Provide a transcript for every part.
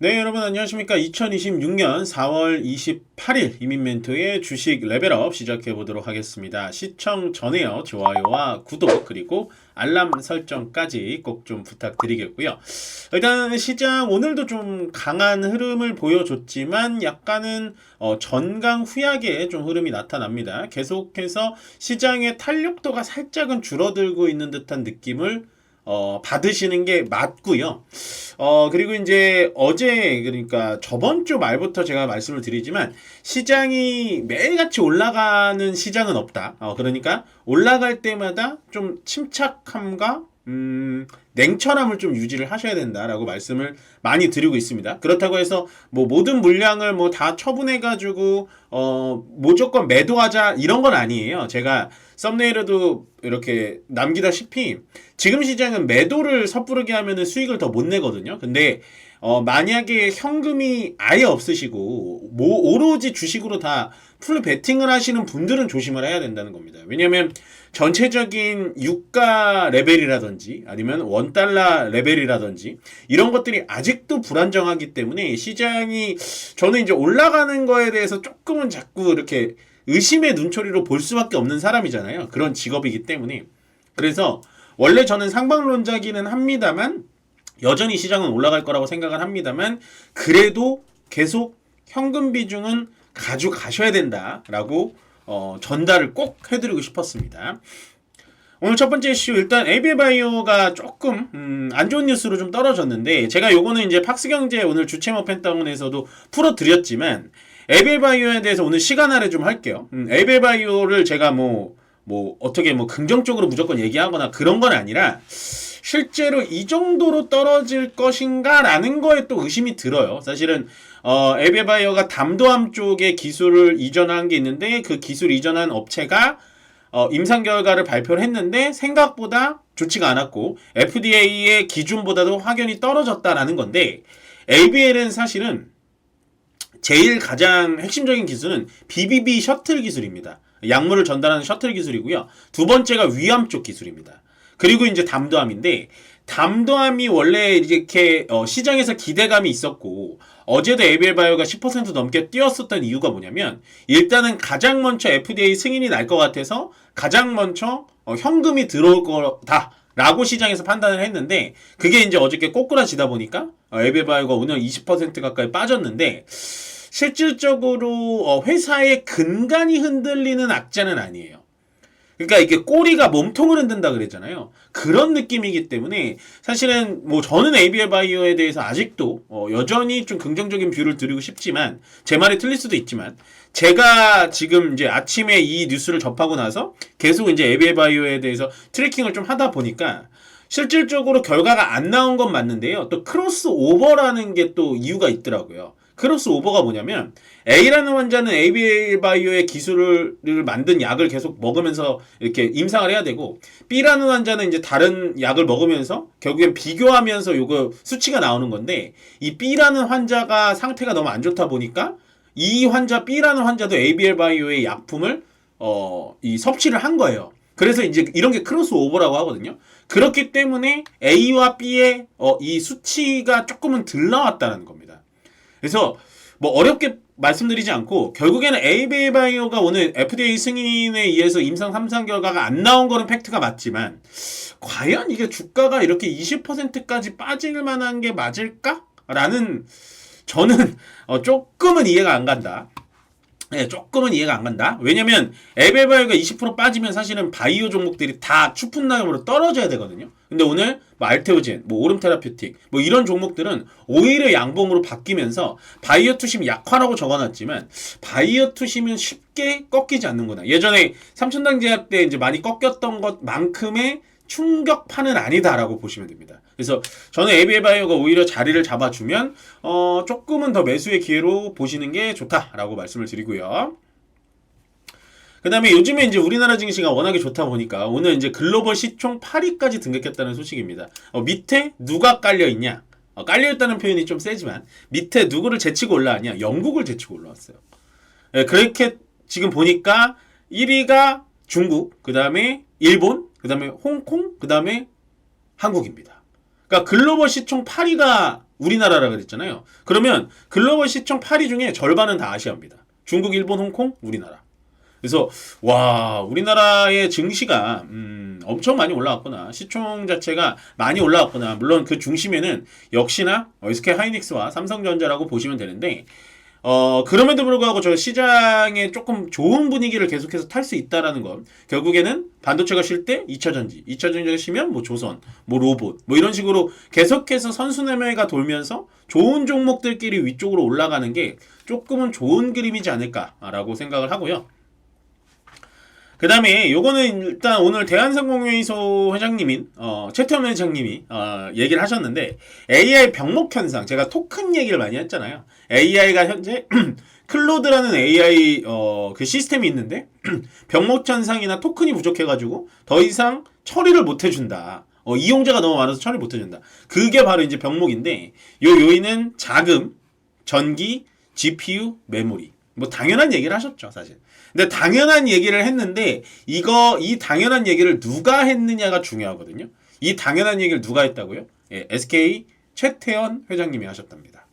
네, 여러분 안녕하십니까? 2026년 4월 28일 이민멘토의 주식 레벨업 시작해 보도록 하겠습니다. 시청 전에요. 좋아요와 구독 그리고 알람 설정까지 꼭 좀 부탁드리겠고요. 일단 시장 오늘도 좀 강한 흐름을 보여줬지만 약간은 전강 후약의 좀 흐름이 나타납니다. 계속해서 시장의 탄력도가 살짝은 줄어들고 있는 듯한 느낌을 받으시는 게 맞고요. 그리고 이제 어제, 그러니까 저번 주 말부터 제가 말씀을 드리지만, 시장이 매일같이 올라가는 시장은 없다. 그러니까 올라갈 때마다 좀 침착함과, 냉철함을 좀 유지를 하셔야 된다라고 말씀을 많이 드리고 있습니다. 그렇다고 해서 뭐 모든 물량을 뭐 다 처분해가지고 무조건 매도하자 이런 건 아니에요. 제가 썸네일에도 이렇게 남기다시피 지금 시장은 매도를 섣부르게 하면은 수익을 더 못 내거든요. 근데 만약에 현금이 아예 없으시고 오로지 주식으로 다 풀 베팅을 하시는 분들은 조심을 해야 된다는 겁니다. 왜냐면 전체적인 유가 레벨이라든지 아니면 원달러 레벨이라든지 이런 것들이 아직도 불안정하기 때문에 시장이, 저는 이제 올라가는 거에 대해서 조금은 자꾸 이렇게 의심의 눈초리로 볼 수밖에 없는 사람이잖아요. 그런 직업이기 때문에. 그래서 원래 저는 상방론자기는 합니다만, 여전히 시장은 올라갈 거라고 생각을 합니다만, 그래도 계속 현금 비중은 가져가셔야 된다라고 전달을 꼭 해드리고 싶었습니다. 오늘 첫 번째 이슈, 일단 AB바이오가 조금 안 좋은 뉴스로 좀 떨어졌는데, 제가 요거는 이제 팍스경제 오늘 주체모 펜다운에서도 풀어드렸지만, AB바이오에 대해서 오늘 시간 할애 좀 할게요. AB바이오를 제가 어떻게 긍정적으로 무조건 얘기하거나 그런 건 아니라, 실제로 이 정도로 떨어질 것인가 라는 거에 또 의심이 들어요. 사실은 에베바이오가 담도암 쪽에 기술을 이전한 게 있는데, 그 기술 이전한 업체가 임상 결과를 발표를 했는데 생각보다 좋지가 않았고 FDA의 기준보다도 확연히 떨어졌다라는 건데, ABL은 사실은 제일 가장 핵심적인 기술은 BBB 셔틀 기술입니다. 약물을 전달하는 셔틀 기술이고요. 두 번째가 위암 쪽 기술입니다. 그리고 이제 담도암인데, 담도암이 원래 이렇게 시장에서 기대감이 있었고, 어제도 ABL바이오가 10% 넘게 뛰었었던 이유가 뭐냐면, 일단은 가장 먼저 FDA 승인이 날 것 같아서 가장 먼저 현금이 들어올 거다 라고 시장에서 판단을 했는데, 그게 이제 어저께 꼬꾸라지다 보니까 ABL바이오가 오늘 20% 가까이 빠졌는데, 실질적으로 회사의 근간이 흔들리는 악재는 아니에요. 그러니까 이게 꼬리가 몸통을 흔든다 그랬잖아요. 그런 느낌이기 때문에 사실은 저는 AB바이오에 대해서 아직도 여전히 좀 긍정적인 뷰를 드리고 싶지만, 제 말이 틀릴 수도 있지만, 제가 지금 이제 아침에 이 뉴스를 접하고 나서 계속 이제 AB바이오에 대해서 트래킹을 좀 하다 보니까 실질적으로 결과가 안 나온 건 맞는데요. 또 크로스 오버라는 게 또 이유가 있더라고요. 크로스 오버가 뭐냐면, A라는 환자는 AB바이오의 기술을 만든 약을 계속 먹으면서 이렇게 임상을 해야 되고, B라는 환자는 이제 다른 약을 먹으면서 결국엔 비교하면서 요거 수치가 나오는 건데, 이 B라는 환자가 상태가 너무 안 좋다 보니까 이 환자 B라는 환자도 AB바이오의 약품을 이 섭취를 한 거예요. 그래서 이제 이런 게 크로스 오버라고 하거든요. 그렇기 때문에 A와 B의 이 수치가 조금은 덜 나왔다는 겁니다. 그래서 어렵게 말씀드리지 않고, 결국에는 AB바이오가 오늘 FDA 승인에 의해서 임상 3상 결과가 안 나온 거는 팩트가 맞지만, 과연 이게 주가가 이렇게 20%까지 빠질 만한 게 맞을까? 라는, 저는 조금은 이해가 안 간다. 네, 조금은 이해가 안 간다. 왜냐면 에베바이오가 20% 빠지면 사실은 바이오 종목들이 다 추풍낙엽으로 떨어져야 되거든요. 근데 오늘 알테오젠, 오름 테라퓨틱 이런 종목들은 오히려 양봉으로 바뀌면서 바이오 투심 약화라고 적어놨지만, 바이오 투심은 쉽게 꺾이지 않는구나. 예전에 삼천당 제약 때 이제 많이 꺾였던 것만큼의 충격파는 아니다라고 보시면 됩니다. 그래서 저는 AB바이오가 오히려 자리를 잡아주면 조금은 더 매수의 기회로 보시는 게 좋다라고 말씀을 드리고요. 그 다음에 요즘에 이제 우리나라 증시가 워낙에 좋다 보니까 오늘 이제 글로벌 시총 8위까지 등극했다는 소식입니다. 밑에 누가 깔려있냐? 깔려있다는 표현이 좀 세지만, 밑에 누구를 제치고 올라왔냐? 영국을 제치고 올라왔어요. 그렇게 지금 보니까 1위가 중국, 그 다음에 일본, 그 다음에 홍콩, 그 다음에 한국입니다. 그러니까 글로벌 시총 8위가 우리나라라 그랬잖아요. 그러면 글로벌 시청 8위 중에 절반은 다 아시아입니다. 중국, 일본, 홍콩, 우리나라. 그래서 와, 우리나라의 증시가 엄청 많이 올라왔구나. 시총 자체가 많이 올라왔구나. 물론 그 중심에는 역시나 SK 하이닉스와 삼성전자라고 보시면 되는데, 그럼에도 불구하고 저 시장에 조금 좋은 분위기를 계속해서 탈 수 있다라는 건 결국에는 반도체가 쉴 때 2차전지, 2차전지가 쉬면 뭐 조선, 뭐 로봇, 뭐 이런 식으로 계속해서 선수매매가 돌면서 좋은 종목들끼리 위쪽으로 올라가는 게 조금은 좋은 그림이지 않을까라고 생각을 하고요. 그 다음에 요거는 일단 오늘 대한상공회의소 회장님인 최태원 회장님이 얘기를 하셨는데, AI 병목 현상, 제가 토큰 얘기를 많이 했잖아요. AI가 현재 클로드라는 AI 그 시스템이 있는데 병목 현상이나 토큰이 부족해가지고 더 이상 처리를 못 해준다. 이용자가 너무 많아서 처리 못 해준다. 그게 바로 이제 병목인데, 요 요인은 자금, 전기, GPU, 메모리. 뭐 당연한 얘기를 하셨죠, 사실. 근데 당연한 얘기를 했는데 이 당연한 얘기를 누가 했느냐가 중요하거든요. 이 당연한 얘기를 누가 했다고요? 예, SK 최태원 회장님이 하셨답니다.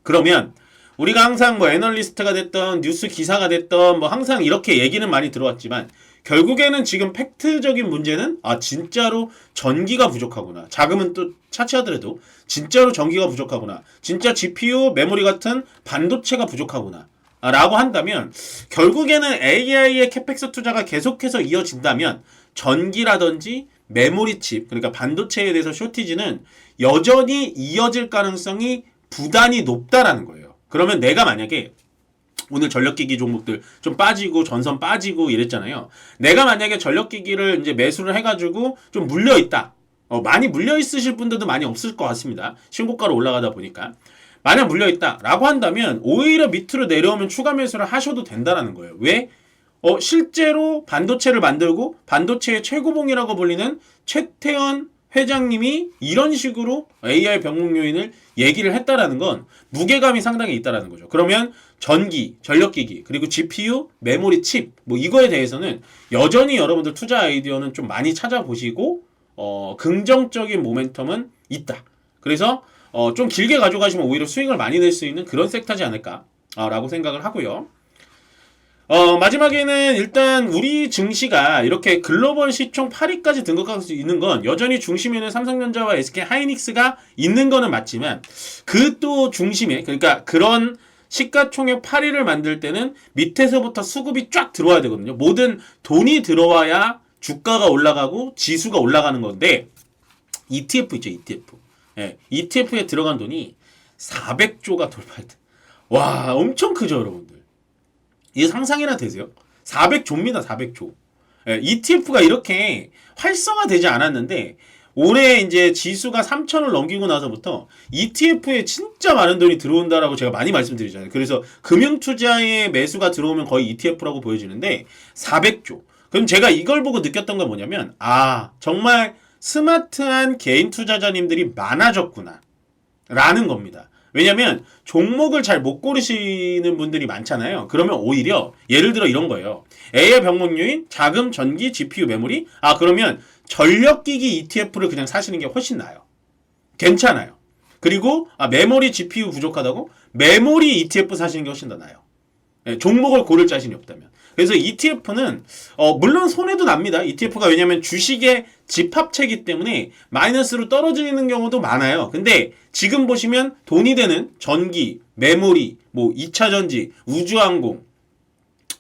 그러면 우리가 항상 뭐 애널리스트가 됐던 뉴스 기사가 됐던 뭐 항상 이렇게 얘기는 많이 들어왔지만 결국에는 지금 팩트적인 문제는 진짜로 전기가 부족하구나. 자금은 또 차치하더라도 진짜로 전기가 부족하구나. 진짜 GPU, 메모리 같은 반도체가 부족하구나. 라고 한다면 결국에는 AI의 캐펙스 투자가 계속해서 이어진다면 전기라든지 메모리 칩, 그러니까 반도체에 대해서 쇼티지는 여전히 이어질 가능성이 부단히 높다라는 거예요. 그러면 내가 만약에 오늘 전력기기 종목들 좀 빠지고 전선 빠지고 이랬잖아요. 내가 만약에 전력기기를 이제 매수를 해가지고 좀 물려있다. 많이 물려있으실 분들도 많이 없을 것 같습니다. 신고가로 올라가다 보니까. 만약 물려있다 라고 한다면 오히려 밑으로 내려오면 추가 매수를 하셔도 된다는 거예요. 왜? 실제로 반도체를 만들고 반도체의 최고봉이라고 불리는 최태원 회장님이 이런 식으로 AI 병목 요인을 얘기를 했다라는 건 무게감이 상당히 있다라는 거죠. 그러면 전기, 전력기기, 그리고 GPU, 메모리 칩 뭐 이거에 대해서는 여전히 여러분들 투자 아이디어는 좀 많이 찾아보시고 긍정적인 모멘텀은 있다. 그래서 좀 길게 가져가시면 오히려 수익을 많이 낼 수 있는 그런 섹터지 않을까라고 생각을 하고요. 마지막에는 일단 우리 증시가 이렇게 글로벌 시총 8위까지 등극할 수 있는 건 여전히 중심에는 삼성전자와 SK 하이닉스가 있는 거는 맞지만 그 또 중심에, 그러니까 그런 시가총액 8위를 만들 때는 밑에서부터 수급이 쫙 들어와야 되거든요. 모든 돈이 들어와야 주가가 올라가고 지수가 올라가는 건데 ETF 있죠, ETF. 예, ETF에 들어간 돈이 400조가 돌파했다. 와, 엄청 크죠, 여러분들. 이게 상상이나 되세요? 400조입니다, 400조. 예, ETF가 이렇게 활성화되지 않았는데 올해 이제 지수가 3천을 넘기고 나서부터 ETF에 진짜 많은 돈이 들어온다라고 제가 많이 말씀드리잖아요. 그래서 금융투자에 매수가 들어오면 거의 ETF라고 보여지는데 400조. 그럼 제가 이걸 보고 느꼈던 건 뭐냐면 정말 스마트한 개인 투자자님들이 많아졌구나 라는 겁니다. 왜냐면 종목을 잘 못 고르시는 분들이 많잖아요. 그러면 오히려 예를 들어 이런 거예요. AI 병목 요인, 자금, 전기, GPU, 메모리. 그러면 전력기기 ETF를 그냥 사시는 게 훨씬 나아요. 괜찮아요. 그리고 메모리, GPU 부족하다고 메모리 ETF 사시는 게 훨씬 더 나아요. 종목을 고를 자신이 없다면. 그래서 ETF는 물론 손해도 납니다. ETF가 왜냐면 주식의 집합체이기 때문에 마이너스로 떨어지는 경우도 많아요. 근데 지금 보시면 돈이 되는 전기, 메모리, 뭐 2차전지, 우주항공,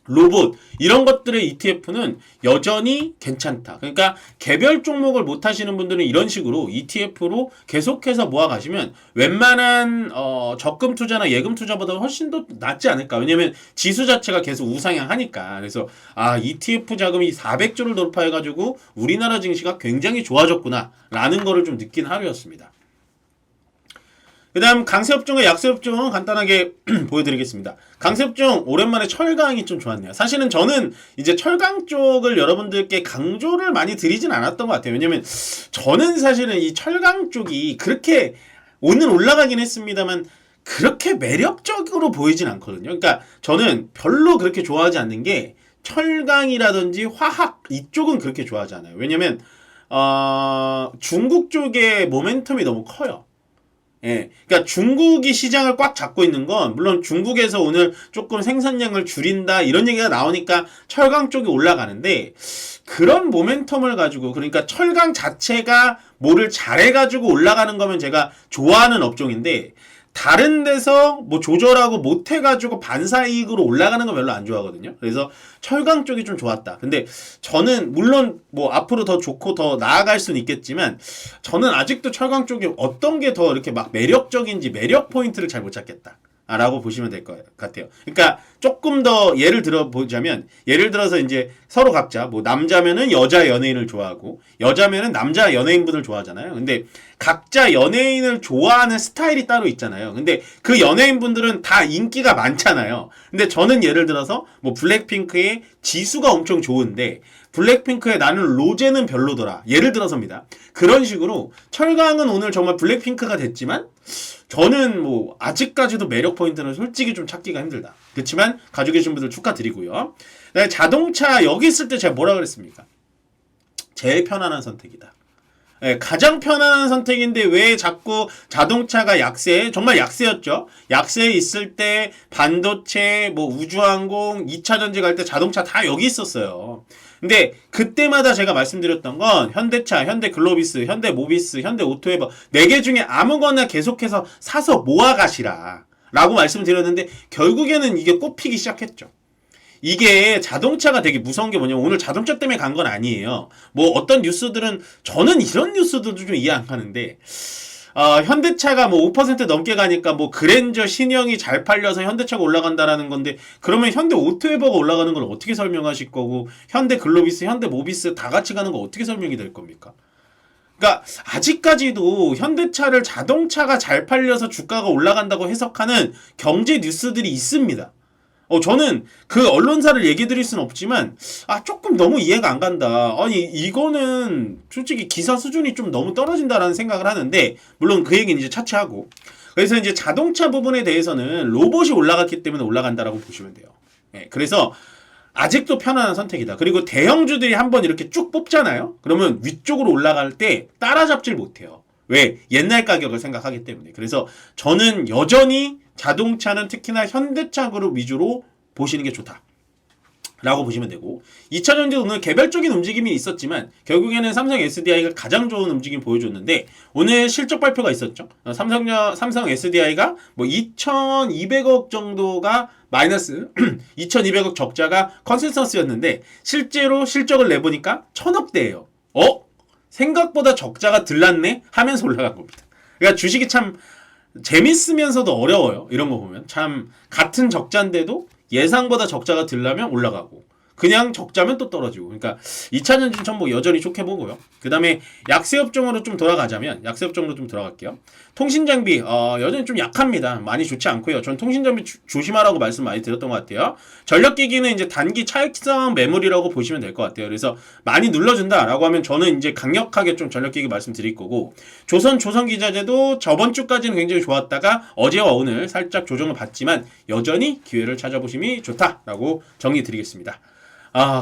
로봇 이런 것들의 ETF는 여전히 괜찮다. 그러니까 개별 종목을 못 하시는 분들은 이런 식으로 ETF로 계속해서 모아 가시면 웬만한 적금 투자나 예금 투자보다 훨씬 더 낫지 않을까. 왜냐면 지수 자체가 계속 우상향하니까. 그래서 ETF 자금이 400조를 돌파해 가지고 우리나라 증시가 굉장히 좋아졌구나 라는 거를 좀 느낀 하루였습니다. 그 다음 강세업종과 약세업종 간단하게 보여드리겠습니다. 강세업종 오랜만에 철강이 좀 좋았네요. 사실은 저는 이제 철강 쪽을 여러분들께 강조를 많이 드리진 않았던 것 같아요. 왜냐면 저는 사실은 이 철강 쪽이 그렇게 오늘 올라가긴 했습니다만 그렇게 매력적으로 보이진 않거든요. 그러니까 저는 별로 그렇게 좋아하지 않는 게 철강이라든지 화학 이쪽은 그렇게 좋아하지 않아요. 왜냐면 중국 쪽의 모멘텀이 너무 커요. 예. 그러니까 중국이 시장을 꽉 잡고 있는 건 물론 중국에서 오늘 조금 생산량을 줄인다 이런 얘기가 나오니까 철강 쪽이 올라가는데 그런 모멘텀을 가지고 그러니까 철강 자체가 뭐를 잘해가지고 올라가는 거면 제가 좋아하는 업종인데 다른 데서 뭐 조절하고 못해가지고 반사이익으로 올라가는 거 별로 안 좋아하거든요. 그래서 철강 쪽이 좀 좋았다. 근데 저는 물론 뭐 앞으로 더 좋고 더 나아갈 수는 있겠지만 저는 아직도 철강 쪽이 어떤 게 더 이렇게 막 매력적인지 매력 포인트를 잘 못 찾겠다. 라고 보시면 될 것 같아요. 그러니까 조금 더 예를 들어 보자면 예를 들어서 이제 서로 각자 뭐 남자면은 여자 연예인을 좋아하고 여자면은 남자 연예인분을 좋아하잖아요. 근데 각자 연예인을 좋아하는 스타일이 따로 있잖아요. 근데 그 연예인분들은 다 인기가 많잖아요. 근데 저는 예를 들어서 뭐 블랙핑크의 지수가 엄청 좋은데 블랙핑크의 나는 로제는 별로더라. 예를 들어서입니다. 그런 식으로 철강은 오늘 정말 블랙핑크가 됐지만 저는 뭐 아직까지도 매력 포인트는 솔직히 좀 찾기가 힘들다. 그렇지만 가지고 계신 분들 축하드리고요. 자동차 여기 있을 때 제가 뭐라 그랬습니까? 제일 편안한 선택이다. 네, 가장 편안한 선택인데 왜 자꾸 자동차가 약세, 정말 약세였죠. 약세에 있을 때 반도체, 뭐 우주항공, 2차 전지 갈 때 자동차 다 여기 있었어요. 근데 그때마다 제가 말씀드렸던 건 현대차, 현대글로비스, 현대모비스, 현대오토에버 4개 중에 아무거나 계속해서 사서 모아가시라 라고 말씀드렸는데 결국에는 이게 꼽히기 시작했죠. 이게 자동차가 되게 무서운 게 뭐냐면 오늘 자동차 때문에 간 건 아니에요. 뭐 어떤 뉴스들은 저는 이런 뉴스들도 좀 이해 안 가는데 현대차가 뭐 5% 넘게 가니까 뭐 그랜저 신형이 잘 팔려서 현대차가 올라간다라는 건데 그러면 현대 오토에버가 올라가는 걸 어떻게 설명하실 거고 현대 글로비스, 현대 모비스 다 같이 가는 거 어떻게 설명이 될 겁니까? 그러니까 아직까지도 현대차를 자동차가 잘 팔려서 주가가 올라간다고 해석하는 경제 뉴스들이 있습니다. 저는 그 언론사를 얘기 드릴 수는 없지만, 조금 너무 이해가 안 간다. 아니, 이거는 솔직히 기사 수준이 좀 너무 떨어진다라는 생각을 하는데, 물론 그 얘기는 이제 차치하고. 그래서 이제 자동차 부분에 대해서는 로봇이 올라갔기 때문에 올라간다라고 보시면 돼요. 네, 그래서 아직도 편안한 선택이다. 그리고 대형주들이 한번 이렇게 쭉 뽑잖아요? 그러면 위쪽으로 올라갈 때 따라잡질 못해요. 왜? 옛날 가격을 생각하기 때문에. 그래서 저는 여전히 자동차는 특히나 현대차 그룹 위주로 보시는 게 좋다. 라고 보시면 되고 2차전지 오늘 개별적인 움직임이 있었지만 결국에는 삼성 SDI가 가장 좋은 움직임 보여줬는데 오늘 실적 발표가 있었죠. 삼성 SDI가 뭐 2,200억 정도가 마이너스 2,200억 적자가 컨센서스였는데 실제로 실적을 내보니까 1,000억대예요. 생각보다 적자가 덜 났네 하면서 올라간 겁니다. 그러니까 주식이 참 재밌으면서도 어려워요. 이런 거 보면 참 같은 적자인데도 예상보다 적자가 덜 나면 올라가고 그냥 적자면 또 떨어지고. 그러니까 2차전지 전 뭐 여전히 좋게 보고요. 그 다음에 약세업종으로 좀 돌아가자면 약세업종으로 좀 들어갈게요. 통신장비 여전히 좀 약합니다. 많이 좋지 않고요. 전 통신장비 조심하라고 말씀 많이 드렸던 것 같아요. 전력기기는 이제 단기 차익성 매물이라고 보시면 될 것 같아요. 그래서 많이 눌러준다라고 하면 저는 이제 강력하게 좀 전력기기 말씀드릴 거고 조선기자재도 저번 주까지는 굉장히 좋았다가 어제와 오늘 살짝 조정을 받지만 여전히 기회를 찾아보심이 좋다라고 정리 드리겠습니다.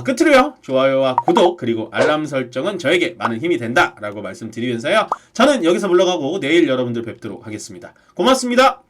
끝으로요. 좋아요와 구독 그리고 알람 설정은 저에게 많은 힘이 된다라고 말씀드리면서요. 저는 여기서 물러가고 내일 여러분들 뵙도록 하겠습니다. 고맙습니다.